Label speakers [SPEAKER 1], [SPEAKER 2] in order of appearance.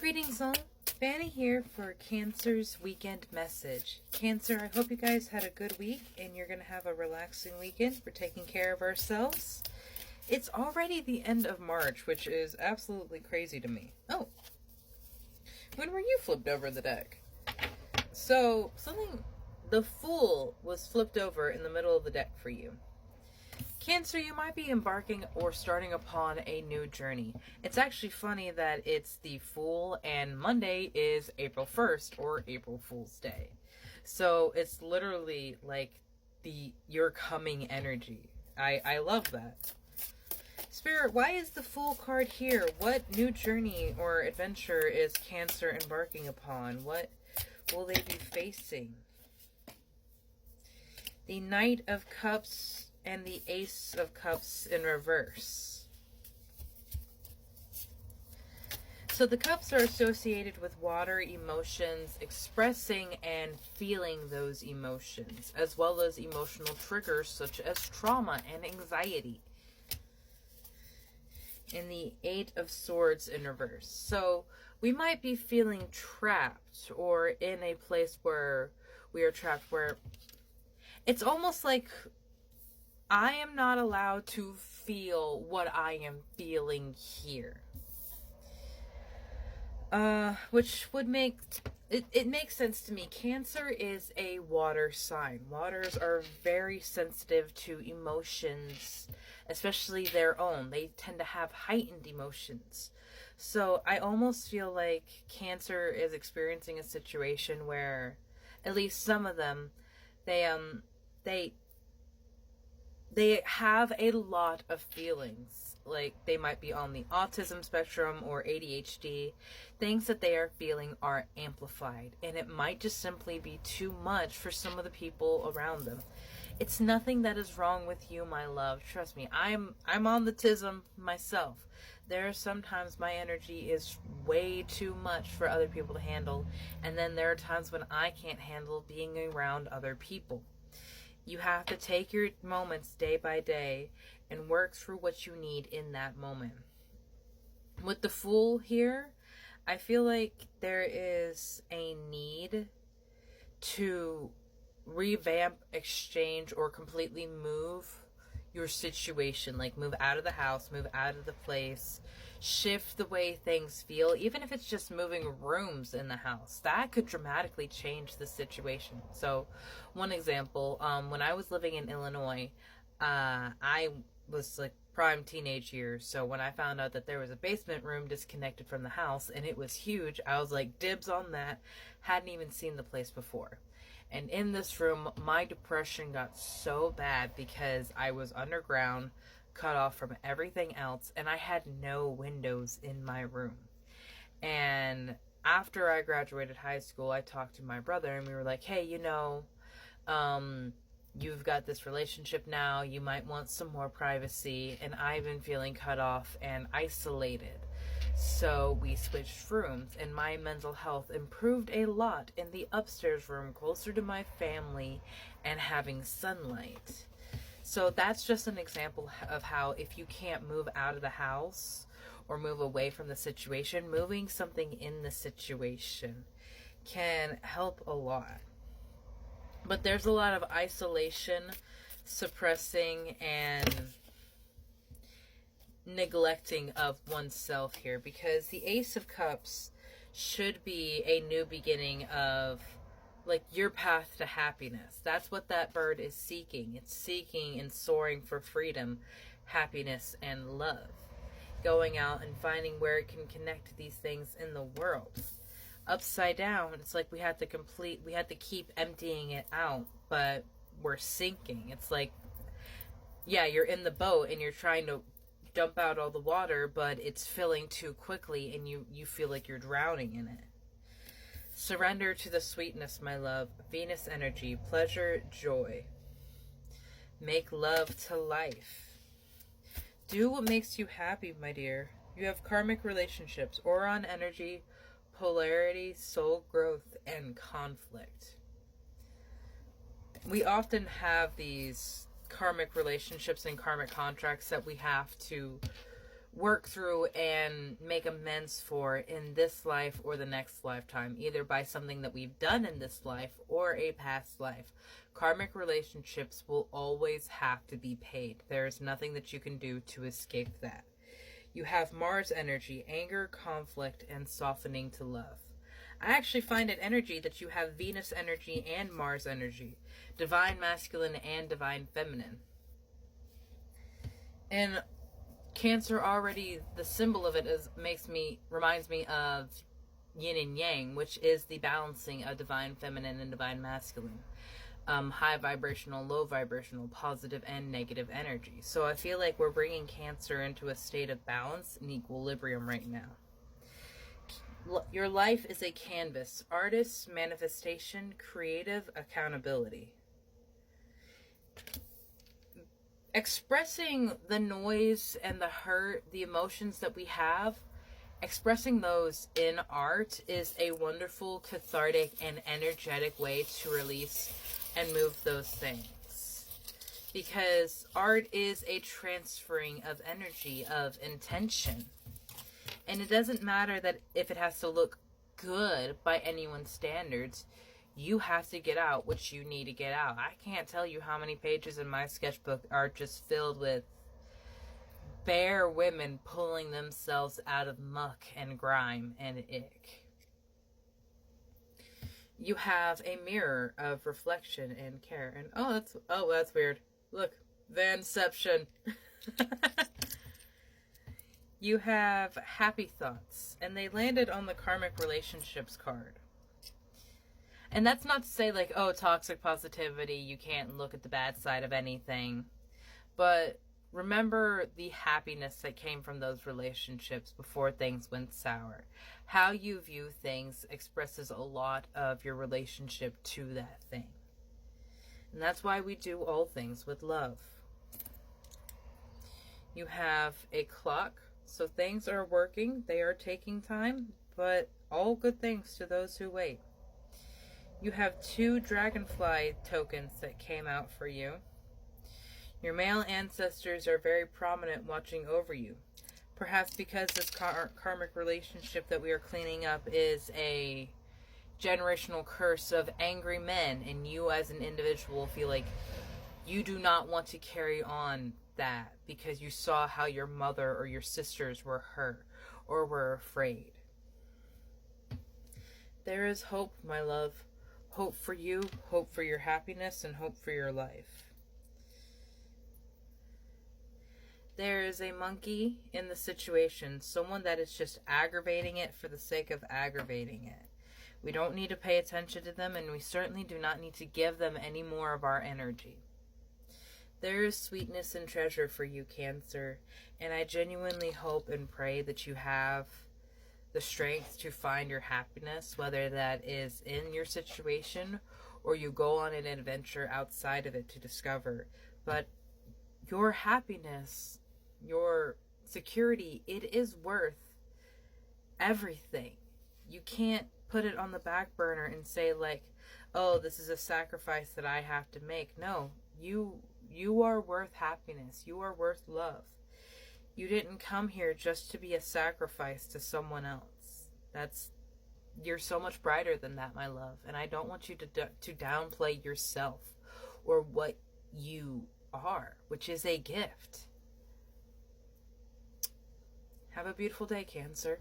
[SPEAKER 1] Greetings all, Fanny here for Cancer's weekend message. Cancer, I hope you guys had a good week and you're going to have a relaxing weekend. We're taking care of ourselves. It's already the end of March, which is absolutely crazy to me. Oh, when were you flipped over the deck? So, the Fool was flipped over in the middle of the deck for you. Cancer, you might be embarking or starting upon a new journey. It's actually funny that it's the Fool and Monday is April 1st or April Fool's Day. So it's literally like your coming energy. I love that. Spirit, why is the Fool card here? What new journey or adventure is Cancer embarking upon? What will they be facing? The Knight of Cups and the Ace of Cups in reverse. So the cups are associated with water emotions, expressing and feeling those emotions, as well as emotional triggers such as trauma and anxiety. And the Eight of Swords in reverse. So we might be feeling trapped or in a place where we are trapped, where it's almost like I am not allowed to feel what I am feeling here. Which would make, it makes sense to me. Cancer is a water sign. Waters are very sensitive to emotions, especially their own. They tend to have heightened emotions. So I almost feel like Cancer is experiencing a situation where, at least some of them, they have a lot of feelings. Like they might be on the autism spectrum or ADHD. Things that they are feeling are amplified, and it might just simply be too much for some of the people around them. It's nothing that is wrong with you, my love. Trust me, I'm on the tism myself. There are sometimes my energy is way too much for other people to handle, and then there are times when I can't handle being around other people. You have to take your moments day by day and work through what you need in that moment. With the Fool here, I feel like there is a need to revamp, exchange, or completely move your situation. Like move out of the house, move out of the place, shift the way things feel, even if it's just moving rooms in the house. That could dramatically change the situation. So one example, when I was living in Illinois, I was like prime teenage years. So when I found out that there was a basement room disconnected from the house and it was huge, I was like, dibs on that. Hadn't even seen the place before. And in this room, my depression got so bad because I was underground, cut off from everything else, and I had no windows in my room. And after I graduated high school, I talked to my brother and we were like, hey, you've got this relationship now, you might want some more privacy, and I've been feeling cut off and isolated. So we switched rooms, and my mental health improved a lot in the upstairs room, closer to my family and having sunlight. So that's just an example of how if you can't move out of the house or move away from the situation, moving something in the situation can help a lot. But there's a lot of isolation, suppressing, and neglecting of oneself here, because the Ace of Cups should be a new beginning of like your path to happiness. That's what that bird is seeking. It's seeking and soaring for freedom, happiness, and love. Going out and finding where it can connect these things in the world. Upside down, it's like we had to keep emptying it out, but we're sinking. It's like, yeah, you're in the boat and you're trying to dump out all the water, but it's filling too quickly and you feel like you're drowning in it. Surrender to the sweetness, my love. Venus energy, pleasure, joy. Make love to life. Do what makes you happy, my dear. You have karmic relationships, Orion energy, polarity, soul growth, and conflict. We often have these karmic relationships and karmic contracts that we have to work through and make amends for in this life or the next lifetime, either by something that we've done in this life or a past life. Karmic relationships will always have to be paid. There is nothing that you can do to escape that. You have Mars energy, anger, conflict, and softening to love. I actually find it energy that you have Venus energy and Mars energy, divine masculine and divine feminine. And Cancer already, the symbol of it reminds me of yin and yang, which is the balancing of divine feminine and divine masculine. High vibrational, low vibrational, positive and negative energy. So I feel like we're bringing Cancer into a state of balance and equilibrium right now. Your life is a canvas. Artist, manifestation, creative, accountability. Expressing the noise and the hurt, the emotions that we have, expressing those in art is a wonderful, cathartic, and energetic way to release and move those things. Because art is a transferring of energy, of intention. And it doesn't matter that if it has to look good by anyone's standards. You have to get out what you need to get out. I can't tell you how many pages in my sketchbook are just filled with bare women pulling themselves out of muck and grime and ick. You have a mirror of reflection and care. And that's weird. Look, Vanception. You have happy thoughts, and they landed on the karmic relationships card. And that's not to say like, oh, toxic positivity, you can't look at the bad side of anything. But remember the happiness that came from those relationships before things went sour. How you view things expresses a lot of your relationship to that thing. And that's why we do all things with love. You have a clock, so things are working, they are taking time, but all good things to those who wait. You have 2 dragonfly tokens that came out for you. Your male ancestors are very prominent watching over you. Perhaps because this karmic relationship that we are cleaning up is a generational curse of angry men, and you as an individual feel like you do not want to carry on that because you saw how your mother or your sisters were hurt or were afraid. There is hope, my love. Hope for you, hope for your happiness, and hope for your life. There is a monkey in the situation, someone that is just aggravating it for the sake of aggravating it. We don't need to pay attention to them, and we certainly do not need to give them any more of our energy. There is sweetness and treasure for you, Cancer, and I genuinely hope and pray that you have the strength to find your happiness, whether that is in your situation or you go on an adventure outside of it to discover. But your happiness, your security, it is worth everything. You can't put it on the back burner and say like, oh, this is a sacrifice that I have to make. No, you are worth happiness. You are worth love. You didn't come here just to be a sacrifice to someone else. You're so much brighter than that, my love. And I don't want you to downplay yourself or what you are, which is a gift. Have a beautiful day, Cancer.